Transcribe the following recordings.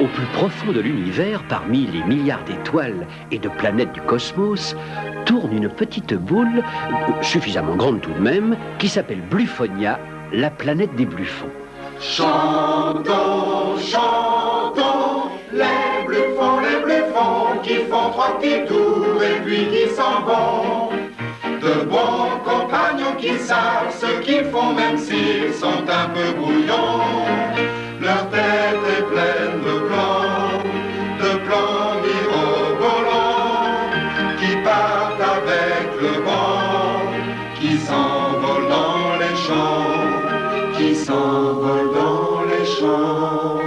Au plus profond de l'univers, parmi les milliards d'étoiles et de planètes du cosmos, tourne une petite boule, suffisamment grande tout de même, qui s'appelle Bluffonia, la planète des Bluffons. Chantons, chantons, les bluffons qui font 3 petits tours et puis qui s'en vont. De bons compagnons qui savent ce qu'ils font même s'ils sont un peu brouillons. Leur tête est pleine de plans mirobolants qui partent avec le vent, qui s'envolent dans les champs, qui s'envolent dans les champs.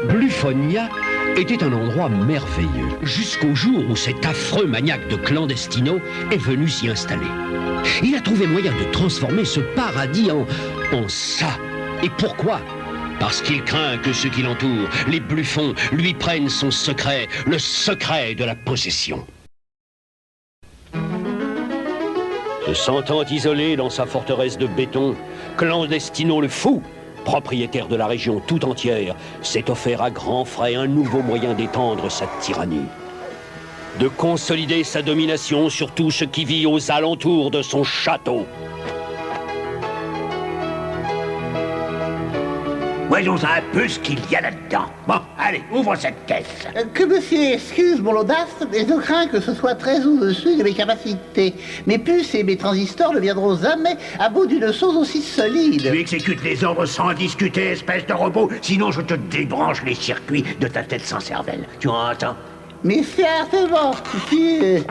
Bluffonia était un endroit merveilleux, jusqu'au jour où cet affreux maniaque de clandestino est venu s'y installer. Il a trouvé moyen de transformer ce paradis en ça. Et pourquoi ? Parce qu'il craint que ceux qui l'entourent, les Bluffons, lui prennent son secret, le secret de la possession. Se sentant isolé dans sa forteresse de béton, Clandestino le fou, propriétaire de la région tout entière, s'est offert à grands frais un nouveau moyen d'étendre sa tyrannie. De consolider sa domination sur tout ce qui vit aux alentours de son château. Voyons un peu ce qu'il y a là-dedans. Bon, allez, ouvre cette caisse. Que monsieur excuse mon audace, mais je crains que ce soit très au-dessus de mes capacités. Mes puces et mes transistors ne viendront jamais à bout d'une chose aussi solide. Tu exécutes les ordres sans discuter, espèce de robot, sinon je te débranche les circuits de ta tête sans cervelle. Tu entends? Mais certainement, si...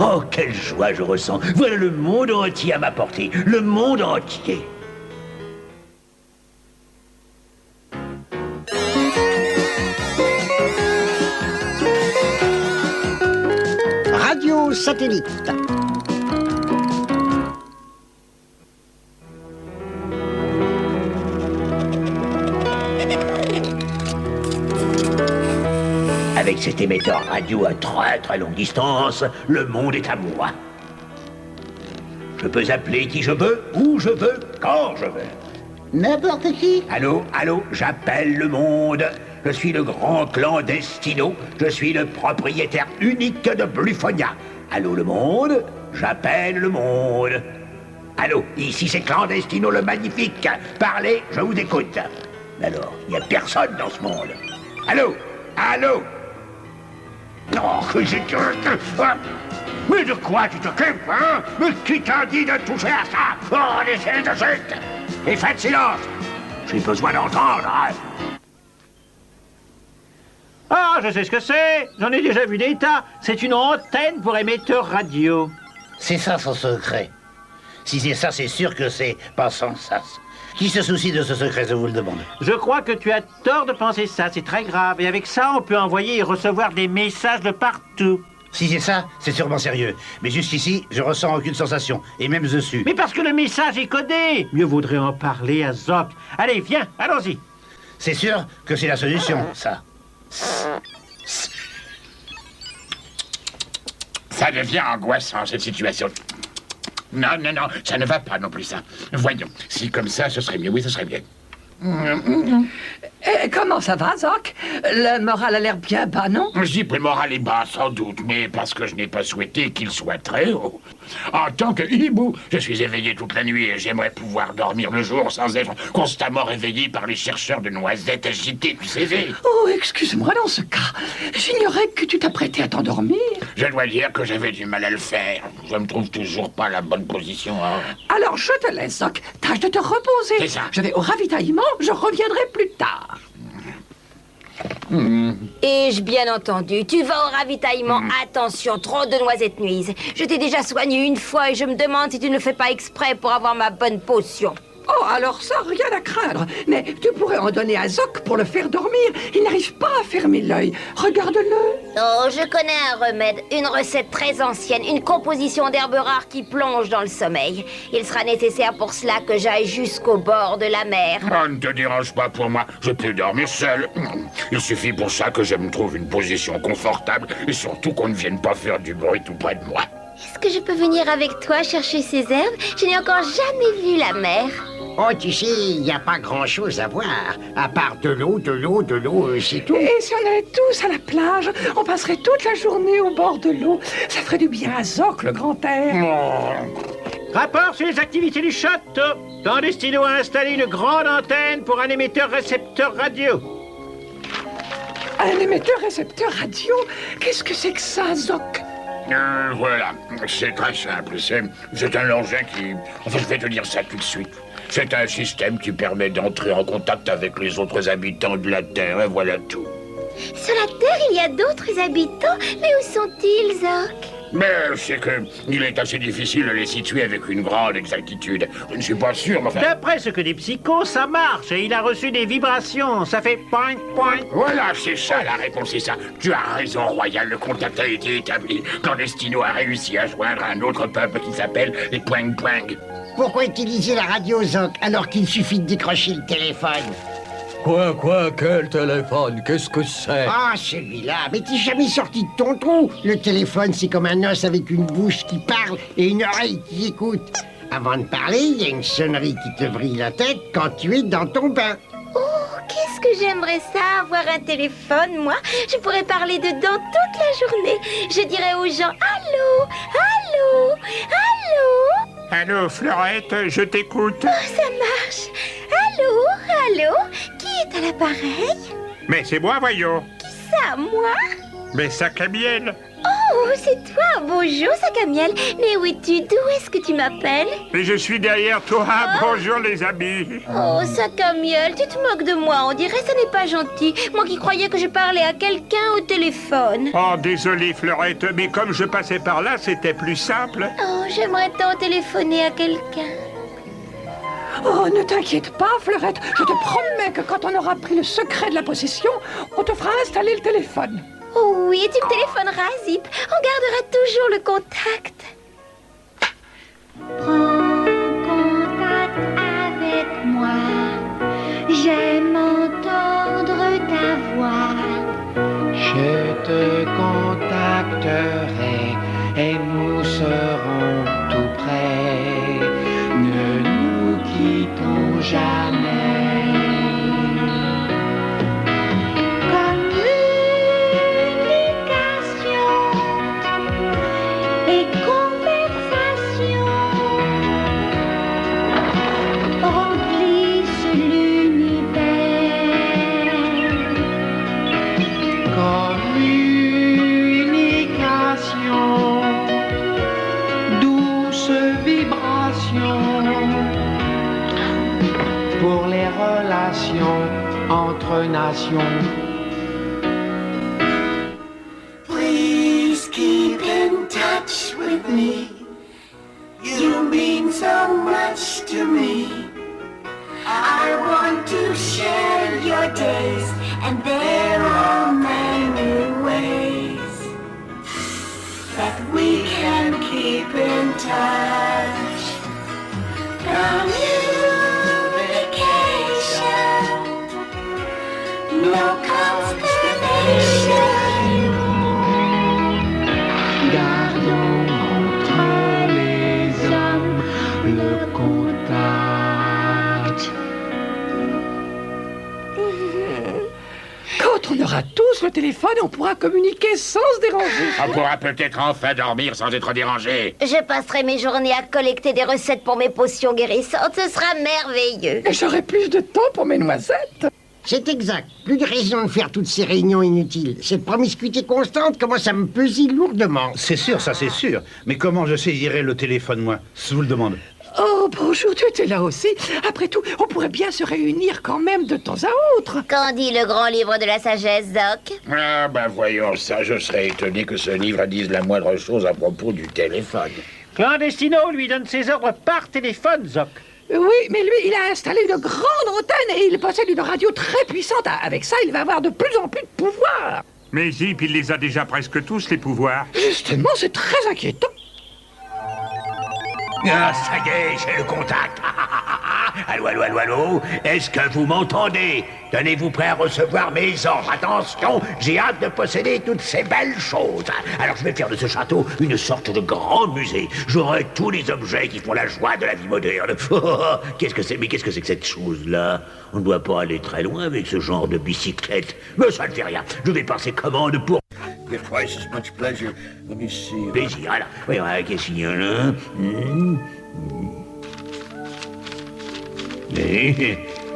Oh, quelle joie je ressens. Voilà le monde entier à ma portée. Le monde entier. Radio satellite. Avec cet émetteur radio à très longue distance, le monde est à moi. Je peux appeler qui je veux, où je veux, quand je veux. N'importe qui. Allô, j'appelle le monde. Je suis le grand clandestino. Je suis le propriétaire unique de Bluffonia. Allô, le monde, j'appelle le monde. Allô, ici c'est Clandestino le magnifique. Parlez, je vous écoute. Alors, il n'y a personne dans ce monde. Allô. Non, que j'ai... Mais de quoi tu t'occupes, hein? Mais qui t'a dit de toucher à ça? Oh, laissez de suite! Et faites silence! J'ai besoin d'entendre, hein? Ah, je sais ce que c'est. J'en ai déjà vu des tas. C'est une antenne pour émetteur radio. C'est ça son secret. Si c'est ça, c'est sûr que c'est pas sans sas. Qui se soucie de ce secret, je vous le demande? Je crois que tu as tort de penser ça, c'est très grave. Et avec ça, on peut envoyer et recevoir des messages de partout. Si c'est ça, c'est sûrement sérieux. Mais jusqu'ici, je ressens aucune sensation, et même dessus. Mais parce que le message est codé. Mieux vaudrait en parler à Zoc. Allez, viens, allons-y. C'est sûr que c'est la solution, ça. Ça devient angoissant, cette situation. Non, ça ne va pas non plus, ça. Voyons, si comme ça, ce serait mieux, oui, ce serait bien. Comment ça va, Zoc? Le moral a l'air bien bas, non? Je dis que le moral est bas, sans doute, mais parce que je n'ai pas souhaité qu'il soit très haut. En tant que hibou, je suis éveillé toute la nuit et j'aimerais pouvoir dormir le jour sans être constamment réveillé par les chercheurs de noisettes agitées du CV. Oh, excuse-moi, dans ce cas, j'ignorais que tu t'apprêtais à t'endormir. Je dois dire que j'avais du mal à le faire. Je me trouve toujours pas à la bonne position. Hein. Alors, je te laisse, Zoc. Tâche de te reposer. C'est ça. Je vais au ravitaillement, je reviendrai plus tard. Ai-je bien entendu? Tu vas au ravitaillement. Attention, trop de noisettes nuisent. Je t'ai déjà soigné une fois et je me demande si tu ne fais pas exprès pour avoir ma bonne potion. Oh, alors ça, rien à craindre. Mais tu pourrais en donner à Zoc pour le faire dormir. Il n'arrive pas à fermer l'œil. Regarde-le. Oh, je connais un remède, une recette très ancienne, une composition d'herbes rares qui plonge dans le sommeil. Il sera nécessaire pour cela que j'aille jusqu'au bord de la mer. Oh, ne te dérange pas pour moi, je peux dormir seul. Il suffit pour ça que je me trouve une position confortable et surtout qu'on ne vienne pas faire du bruit tout près de moi. Est-ce que je peux venir avec toi chercher ces herbes? Je n'ai encore jamais vu la mer. Oh, tu sais, il n'y a pas grand-chose à voir. À part de l'eau, c'est tout. Et si on allait tous à la plage, on passerait toute la journée au bord de l'eau. Ça ferait du bien à Zoc, le grand air. Rapport sur les activités du château. Clandestino a installé une grande antenne pour un émetteur-récepteur radio. Un émetteur-récepteur radio? Qu'est-ce que c'est que ça, Zoc? Voilà, c'est très simple. C'est un engin qui... Enfin, je vais te dire ça tout de suite. C'est un système qui permet d'entrer en contact avec les autres habitants de la Terre, et voilà tout. Sur la Terre, il y a d'autres habitants, mais où sont-ils, Zoc? Mais c'est que il est assez difficile de les situer avec une grande exactitude. Je ne suis pas sûr, mais enfin... D'après ce que dit Psycho, ça marche et il a reçu des vibrations. Ça fait point, point. Voilà, c'est ça la réponse, c'est ça. Tu as raison, Royal, le contact a été établi. Clandestino a réussi à joindre un autre peuple qui s'appelle les Poing-Poing. Pourquoi utiliser la radio, Zoc, alors qu'il suffit de décrocher le téléphone? Quoi, quel téléphone? Qu'est-ce que c'est? Ah, celui-là, mais t'es jamais sorti de ton trou. Le téléphone, c'est comme un os avec une bouche qui parle et une oreille qui écoute. Avant de parler, il y a une sonnerie qui te vrille la tête quand tu es dans ton bain. Oh, qu'est-ce que j'aimerais ça, avoir un téléphone, moi. Je pourrais parler dedans toute la journée. Je dirais aux gens, allô, allô, allô. Allô, Fleurette, je t'écoute. Oh, ça marche. Allô, allô, qui est à l'appareil? Mais c'est moi, voyons. Qui ça, moi? Mais Sac à miel. Oh, c'est toi. Bonjour, Sac à miel. Mais où es-tu? D'où est-ce que tu m'appelles? Et je suis derrière toi. Bonjour, les amis. Oh, Sac à miel, tu te moques de moi. On dirait que ça n'est pas gentil. Moi qui croyais que je parlais à quelqu'un au téléphone. Oh, désolé, Fleurette, mais comme je passais par là, c'était plus simple. Oh, j'aimerais tant téléphoner à quelqu'un. Oh, ne t'inquiète pas, Fleurette. Je te promets que quand on aura pris le secret de la possession, on te fera installer le téléphone. Oh oui, et tu me téléphoneras, Zip. On gardera toujours le contact. Prends contact avec moi. J'aime entendre ta voix. Je te contacterai et nous serons tout près. Ne nous quittons jamais. Pour les relations entre nations. Please keep in touch with me. You mean so much to me. I want to share your days, and there are many ways that we can keep in touch. Communication, no consternation. Gardons entre les hommes le contact. Quand on aura tous le téléphone, on pourra communiquer sans se déranger. On pourra peut-être enfin dormir sans être dérangé. Je passerai mes journées à collecter des recettes pour mes potions guérissantes. Ce sera merveilleux. Et j'aurai plus de temps pour mes noisettes. C'est exact. Plus de raison de faire toutes ces réunions inutiles. Cette promiscuité constante commence à me peser lourdement. C'est sûr, ça c'est sûr. Mais comment je saisirai le téléphone, moi, si je vous le demande? Oh, bonjour, tu étais là aussi. Après tout, on pourrait bien se réunir quand même de temps à autre. Qu'en dit le grand livre de la sagesse, Zoc? Ah, ben voyons ça, je serais étonné que ce livre dise la moindre chose à propos du téléphone. Clandestino lui donne ses ordres par téléphone, Zoc. Oui, mais lui, il a installé une grande antenne et il possède une radio très puissante. Avec ça, il va avoir de plus en plus de pouvoir. Mais Zip, il les a déjà presque tous, les pouvoirs. Justement, c'est très inquiétant. Ah, ça y est, j'ai le contact. Allô, allô, allô, allô. Est-ce que vous m'entendez? Tenez-vous prêt à recevoir mes ordres. Attention, j'ai hâte de posséder toutes ces belles choses. Alors je vais faire de ce château une sorte de grand musée. J'aurai tous les objets qui font la joie de la vie moderne. Qu'est-ce que c'est? Mais qu'est-ce que c'est que cette chose-là? On ne doit pas aller très loin avec ce genre de bicyclette. Mais ça ne fait rien. Je vais passer commande pour... Give twice as much pleasure. Let me see. Plaisir, voilà. Voyons, qu'est-ce qu'il y a là?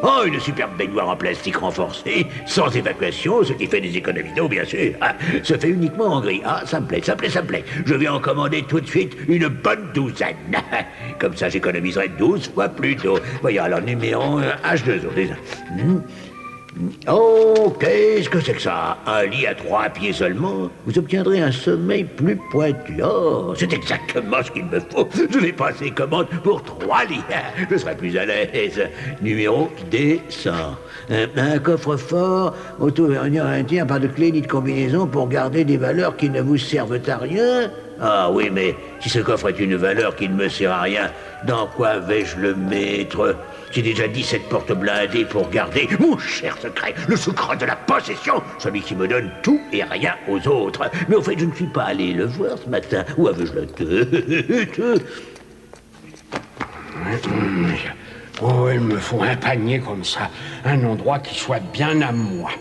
Oh, une superbe baignoire en plastique renforcée, sans évacuation, ce qui fait des économies d'eau, bien sûr. Ah, se fait uniquement en gris. Ah, ça me plaît, ça me plaît, ça me plaît. Je vais en commander tout de suite une bonne douzaine. Comme ça, j'économiserai 12 fois plus d'eau. Voyons, alors, numéro H2O, déjà. Oh, qu'est-ce que c'est que ça? Un lit à 3 pieds seulement? Vous obtiendrez un sommeil plus pointu. Oh, c'est exactement ce qu'il me faut. Je vais passer commande pour 3 lits. Je serai plus à l'aise. Numéro D100. Un coffre-fort, auto-indien, pas de clé ni de combinaison pour garder des valeurs qui ne vous servent à rien? Ah oui, mais si ce coffre est une valeur qui ne me sert à rien, dans quoi vais-je le mettre? J'ai déjà 17 portes blindées pour garder mon cher secret, le secret de la possession, celui qui me donne tout et rien aux autres. Mais au fait, je ne suis pas allé le voir ce matin. Où avais-je la tête? Oh, il me faut un panier comme ça, un endroit qui soit bien à moi.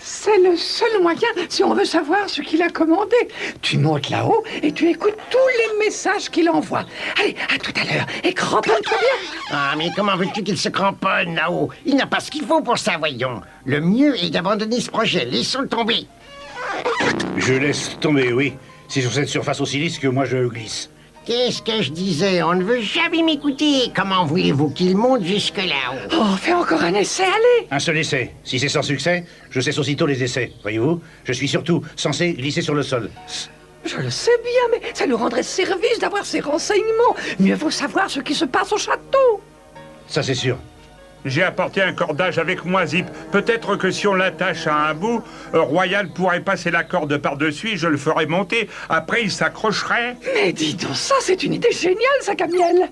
C'est le seul moyen si on veut savoir ce qu'il a commandé. Tu montes là-haut et tu écoutes tous les messages qu'il envoie. Allez, à tout à l'heure et cramponne-toi bien. Ah, mais comment veux-tu qu'il se cramponne là-haut? Il n'a pas ce qu'il faut pour ça, voyons. Le mieux est d'abandonner ce projet. Laissons-le tomber. Je laisse tomber, oui. C'est sur cette surface aussi lisse que moi je glisse. Qu'est-ce que je disais? On ne veut jamais m'écouter. Comment voulez-vous qu'il monte jusque là-haut? Oh, fais encore un essai, allez. Un seul essai. Si c'est sans succès, je cesse aussitôt les essais. Voyez-vous, je suis surtout censé glisser sur le sol. Je le sais bien, mais ça nous rendrait service d'avoir ces renseignements. Mieux vaut savoir ce qui se passe au château. Ça, c'est sûr. J'ai apporté un cordage avec moi, Zip. Peut-être que si on l'attache à un bout, Royal pourrait passer la corde par-dessus et je le ferai monter. Après, il s'accrocherait. Mais dis donc, ça, c'est une idée géniale, ça, Camiel.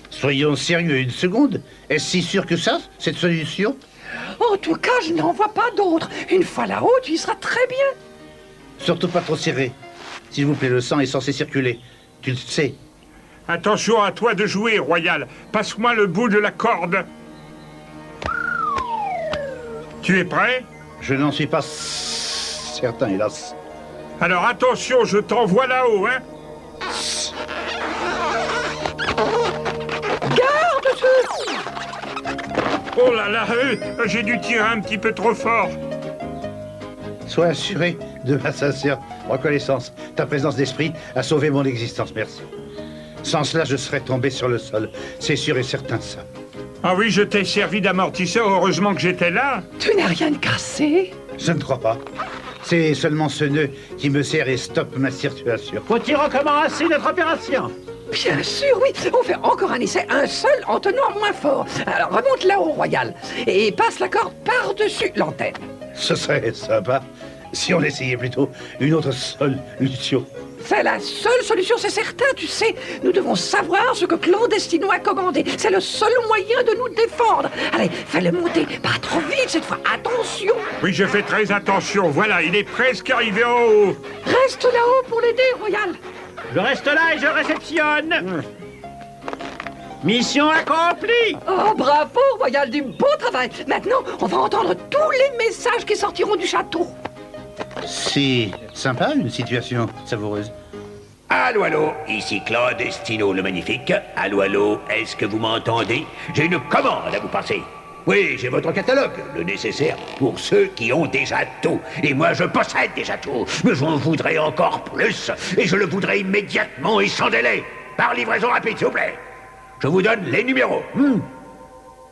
Soyons sérieux une seconde. Est-ce si sûr que ça, cette solution? En tout cas, je n'en vois pas d'autre. Une fois là-haut, tu y seras très bien. Surtout pas trop serré. S'il vous plaît, le sang est censé circuler. Tu le sais. Attention à toi de jouer, Royal. Passe-moi le bout de la corde. Tu es prêt? Je n'en suis pas certain, hélas. Alors attention, je t'envoie là-haut, hein? Garde-te! Oh là là, j'ai dû tirer un petit peu trop fort. Sois assuré de ma sincère reconnaissance. Ta présence d'esprit a sauvé mon existence, merci. Sans cela, je serais tombé sur le sol. C'est sûr et certain, ça. Ah oui, je t'ai servi d'amortisseur, heureusement que j'étais là. Tu n'as rien cassé? Je ne crois pas. C'est seulement ce nœud qui me sert et stoppe ma circulation. Faut-il recommencer notre opération? Bien sûr, oui. On fait encore un essai, un seul, en tenant moins fort. Alors remonte là-haut, Royal, et passe la corde par-dessus l'antenne. Ce serait sympa si on essayait plutôt une autre solution. C'est la seule solution, c'est certain, tu sais. Nous devons savoir ce que Clandestino a commandé. C'est le seul moyen de nous défendre. Allez, fais-le monter. Pas trop vite cette fois, attention. Oui, je fais très attention. Voilà, il est presque arrivé en haut. Reste là-haut pour l'aider, Royal. Je reste là et je réceptionne. Mission accomplie. Oh, bravo, Royal, du beau travail. Maintenant, on va entendre tous les messages qui sortiront du château. C'est sympa, une situation savoureuse. Allô, allô, ici Clandestino le Magnifique. Allô, allô, est-ce que vous m'entendez? J'ai une commande à vous passer. Oui, j'ai votre catalogue, le nécessaire pour ceux qui ont déjà tout. Et moi, je possède déjà tout. Mais j'en voudrais encore plus. Et je le voudrais immédiatement et sans délai. Par livraison rapide, s'il vous plaît. Je vous donne les numéros.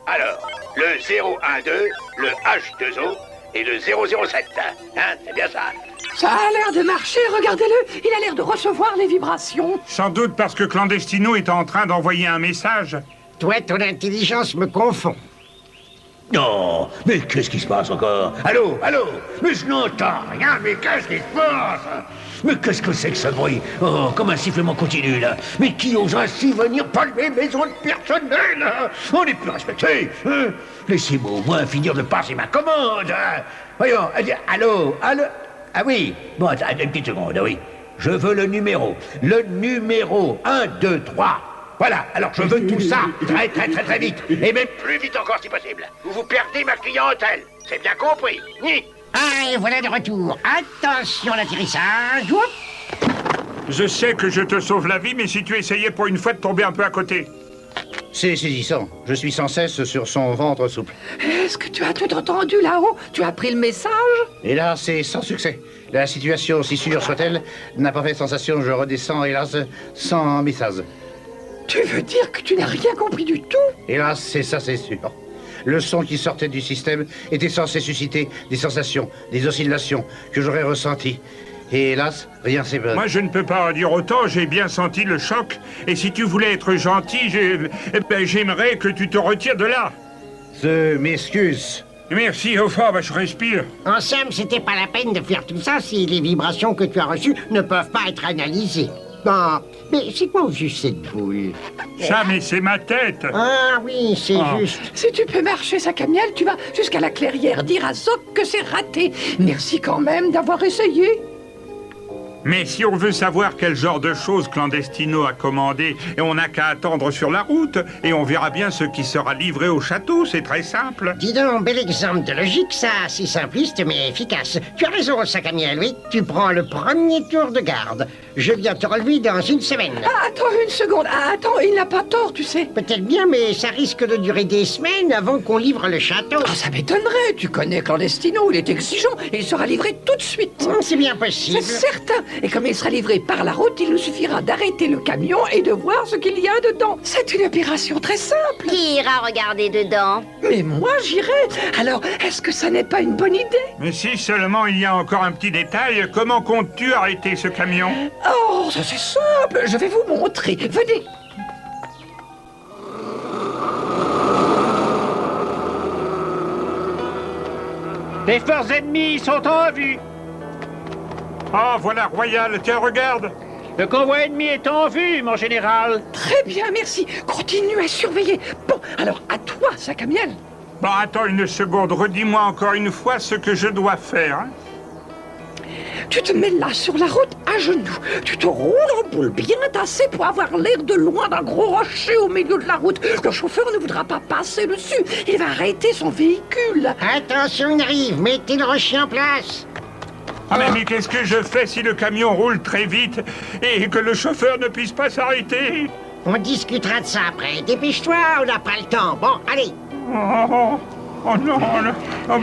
Alors, le 012, le H2O et le 007. Hein, c'est bien ça. Ça a l'air de marcher, regardez-le. Il a l'air de recevoir les vibrations. Sans doute parce que Clandestino est en train d'envoyer un message. Toi, ton intelligence me confond. Non, mais qu'est-ce qui se passe encore? Allô? Mais je n'entends rien, mais qu'est-ce qui se passe? Mais qu'est-ce que c'est que ce bruit? Oh, comme un sifflement continu, là. Mais qui ose ainsi venir palmer mes ondes personnelles? On n'est plus respecté, hein? Laissez-moi au moins finir de passer ma commande, hein? Voyons, allô? Ah oui, bon, attends, une petite seconde, oui. Je veux le numéro 1, 2, 3. Voilà, alors je veux tout ça, très vite. Et même plus vite encore si possible. Ou vous perdez ma clientèle, c'est bien compris. Ah, et voilà de retour. Attention à l'atterrissage. Oups. Je sais que je te sauve la vie, mais si tu essayais pour une fois de tomber un peu à côté. C'est saisissant. Je suis sans cesse sur son ventre souple. Est-ce que tu as tout entendu là-haut? Tu as pris le message? Et là, c'est sans succès. La situation, si sûre soit-elle, n'a pas fait sensation. Je redescends, hélas, sans message. Tu veux dire que tu n'as rien compris du tout? Hélas, c'est ça, c'est sûr. Le son qui sortait du système était censé susciter des sensations, des oscillations que j'aurais ressenties. Et hélas, rien s'est passé. Moi, je ne peux pas en dire autant, j'ai bien senti le choc. Et si tu voulais être gentil, j'aimerais que tu te retires de là. Je m'excuse. Merci, enfin, je respire. En somme, c'était pas la peine de faire tout ça si les vibrations que tu as reçues ne peuvent pas être analysées. Bon, mais c'est quoi juste cette boule? Ça, mais c'est ma tête. Ah oui, c'est juste. Si tu peux marcher, Sakamiel, tu vas jusqu'à la clairière dire à Zoc que c'est raté. Merci quand même d'avoir essayé. Mais si on veut savoir quel genre de choses Clandestino a commandé, et on n'a qu'à attendre sur la route, et on verra bien ce qui sera livré au château, c'est très simple. Dis donc, bel exemple de logique, ça, c'est simpliste mais efficace. Tu as raison, Sakamiel, oui. Tu prends le premier tour de garde. Je viens te relever dans une semaine. Ah, attends une seconde. Ah, attends, il n'a pas tort, tu sais. Peut-être bien, mais ça risque de durer des semaines avant qu'on livre le château. Ah, ça m'étonnerait. Tu connais Clandestino, il est exigeant et il sera livré tout de suite. C'est bien possible. C'est certain. Et comme il sera livré par la route, il nous suffira d'arrêter le camion et de voir ce qu'il y a dedans. C'est une opération très simple. Qui ira regarder dedans? Mais moi, j'irai. Alors, est-ce que ça n'est pas une bonne idée? Mais si seulement il y a encore un petit détail, comment comptes-tu arrêter ce camion? Oh, ça c'est simple. Je vais vous montrer. Venez. Les forces ennemies sont en vue. Ah, voilà, Royal, tiens, regarde. Le convoi ennemi est en vue, mon général. Très bien, merci. Continue à surveiller. Bon, alors à toi, Sakamiel. Bon, attends une seconde, redis-moi encore une fois ce que je dois faire. Hein? Tu te mets là sur la route à genoux. Tu te roules en boule bien tassé pour avoir l'air de loin d'un gros rocher au milieu de la route. Le chauffeur ne voudra pas passer dessus. Il va arrêter son véhicule. Attention, il arrive. Mettez le rocher en place. Ah mais qu'est-ce que je fais si le camion roule très vite et que le chauffeur ne puisse pas s'arrêter? On discutera de ça après. Dépêche-toi, on n'a pas le temps. Bon, allez. Oh non, oh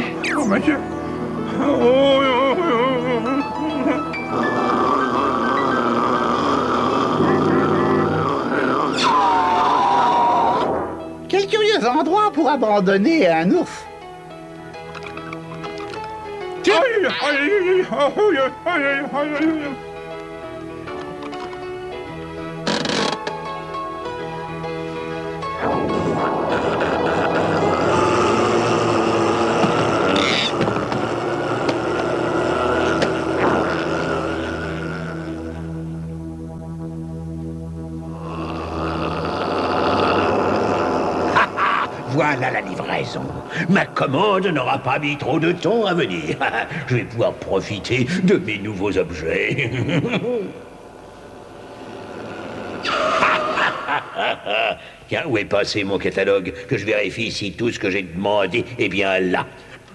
mon Dieu. Quel curieux endroit pour abandonner un ours. Voilà la livraison. Ma commande n'aura pas mis trop de temps à venir. Je vais pouvoir profiter de mes nouveaux objets. Tiens, où est passé mon catalogue? Que je vérifie si tout ce que j'ai demandé est bien là.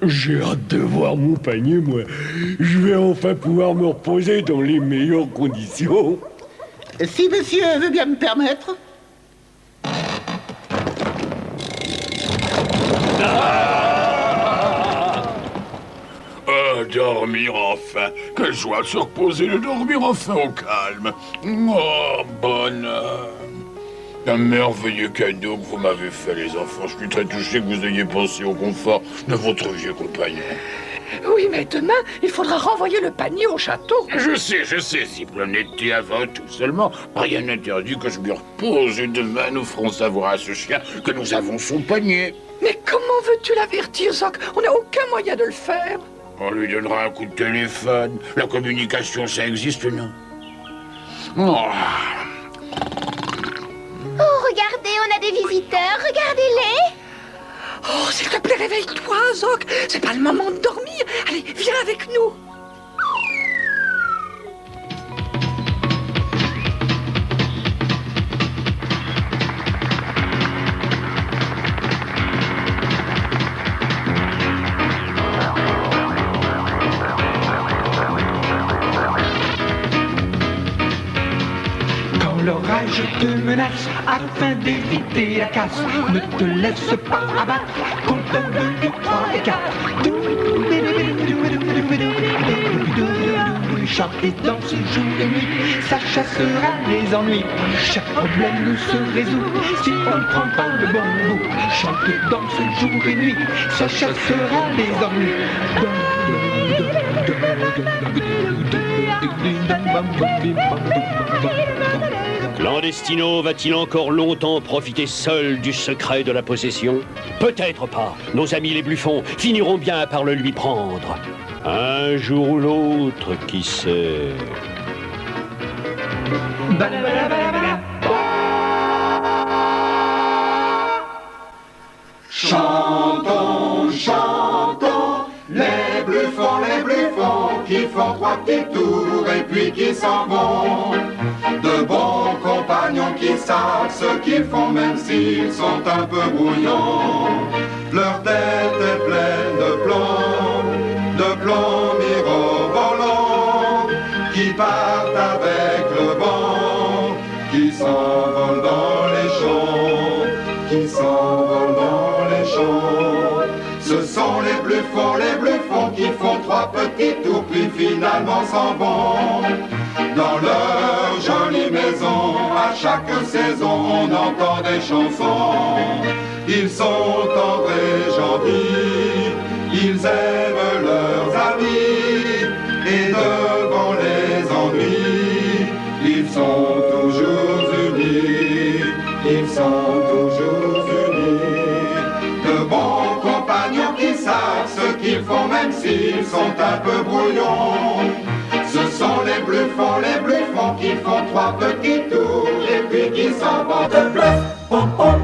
J'ai hâte de voir mon panier, moi. Je vais enfin pouvoir me reposer dans les meilleures conditions. Si monsieur veut bien me permettre. Dormir enfin. Quelle joie de se reposer, de dormir enfin au calme. Oh, bonheur. Un merveilleux cadeau que vous m'avez fait, les enfants. Je suis très touché que vous ayez pensé au confort de votre vieux compagnon. Oui, mais demain, il faudra renvoyer le panier au château. Je sais, si vous l'étiez avant tout seulement, rien n'interdit que je me repose et demain nous ferons savoir à ce chien que nous avons son panier. Mais comment veux-tu l'avertir, Zoc? On n'a aucun moyen de le faire. On lui donnera un coup de téléphone. La communication, ça existe, non? Oh. Oh, regardez, on a des visiteurs, regardez-les. Oh, s'il te plaît, réveille-toi, Zoc. C'est pas le moment de dormir. Allez, viens avec nous. L'orage te menace afin d'éviter la casse. Ne te laisse pas abattre, compte 1, 2, 3 et 4. Chante et danse jour et nuit, ça chassera les ennuis. Chaque problème se résout si on prend pas le bon bout. Chante et danse jour et nuit, ça chassera les ennuis. Clandestino va-t-il encore longtemps profiter seul du secret de la possession? Peut-être pas. Nos amis les Bluffons finiront bien par le lui prendre. Un jour ou l'autre, qui sait? Chantons, chantons, les Bluffons qui font 3 petits tours et puis qui s'en vont. De bons compagnons qui savent ce qu'ils font même s'ils sont un peu brouillons. Leur tête est pleine de plomb mirobolants, qui partent avec le vent, qui s'envolent dans les champs, qui s'envolent dans les champs. Ce sont les Bluffons qui font 3 petits tours puis finalement s'en vont. Dans leur jolie maison, à chaque saison, on entend des chansons. Ils sont tendres et gentils, ils aiment leurs amis, et devant les ennuis, ils sont toujours unis, ils sont toujours unis. De bons compagnons qui savent ce qu'ils font même s'ils sont un peu brouillons. Ce sont les Bluffons qui font 3 petits tours et puis qui s'en vont de bluff, pom pom.